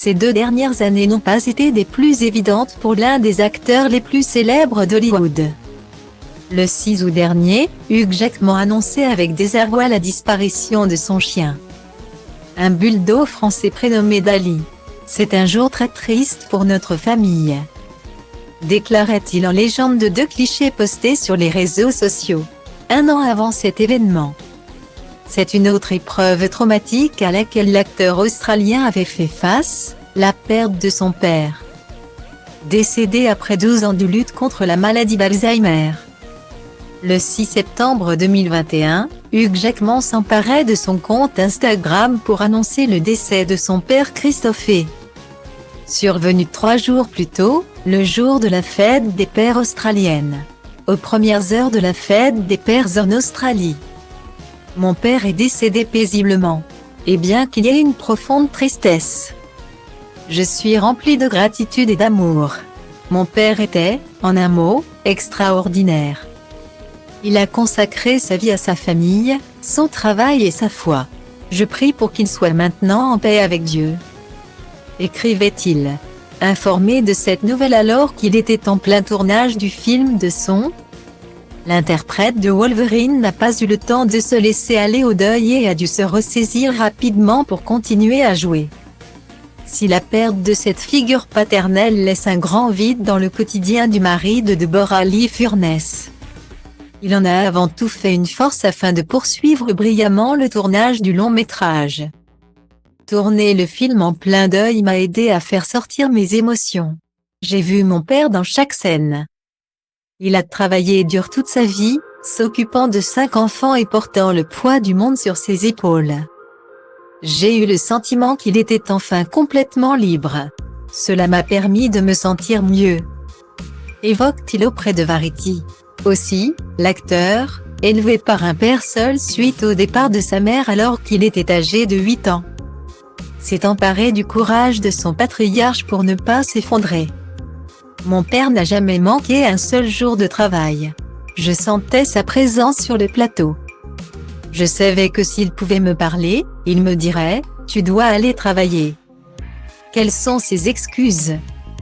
Ces 2 dernières années n'ont pas été des plus évidentes pour l'un des acteurs les plus célèbres d'Hollywood. Le 6 août dernier, Hugh Jackman annonçait avec désarroi la disparition de son chien. Un bulldog français prénommé Dali. « C'est un jour très triste pour notre famille », déclarait-il en légende de 2 clichés postés sur les réseaux sociaux, 1 an avant cet événement. C'est une autre épreuve traumatique à laquelle l'acteur australien avait fait face, la perte de son père. Décédé après 12 ans de lutte contre la maladie d'Alzheimer. Le 6 septembre 2021, Hugh Jackman s'emparait de son compte Instagram pour annoncer le décès de son père Christophe. Survenu 3 jours plus tôt, le jour de la fête des pères australienne. Aux premières heures de la fête des pères en Australie. Mon père est décédé paisiblement. Et bien qu'il y ait une profonde tristesse, je suis rempli de gratitude et d'amour. Mon père était, en un mot, extraordinaire. Il a consacré sa vie à sa famille, son travail et sa foi. Je prie pour qu'il soit maintenant en paix avec Dieu. Écrivait-il. Informé de cette nouvelle alors qu'il était en plein tournage du film de son, l'interprète de Wolverine n'a pas eu le temps de se laisser aller au deuil et a dû se ressaisir rapidement pour continuer à jouer. Si la perte de cette figure paternelle laisse un grand vide dans le quotidien du mari de Deborah Lee Furness, il en a avant tout fait une force afin de poursuivre brillamment le tournage du long métrage. Tourner le film en plein deuil m'a aidé à faire sortir mes émotions. J'ai vu mon père dans chaque scène. Il a travaillé dur toute sa vie, s'occupant de 5 enfants et portant le poids du monde sur ses épaules. J'ai eu le sentiment qu'il était enfin complètement libre. Cela m'a permis de me sentir mieux. Évoque-t-il auprès de Variety. Aussi, l'acteur, élevé par un père seul suite au départ de sa mère alors qu'il était âgé de 8 ans, s'est emparé du courage de son patriarche pour ne pas s'effondrer. Mon père n'a jamais manqué un seul jour de travail. Je sentais sa présence sur le plateau. Je savais que s'il pouvait me parler, il me dirait « Tu dois aller travailler ». Quelles sont ses excuses?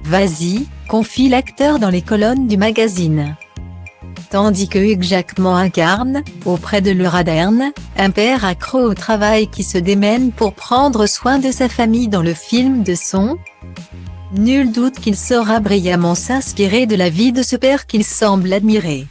Vas-y, confie l'acteur dans les colonnes du magazine. Tandis que Hugh Jackman incarne, auprès de Laura Dern, un père accro au travail qui se démène pour prendre soin de sa famille dans le film de son, nul doute qu'il saura brillamment s'inspirer de la vie de ce père qu'il semble admirer.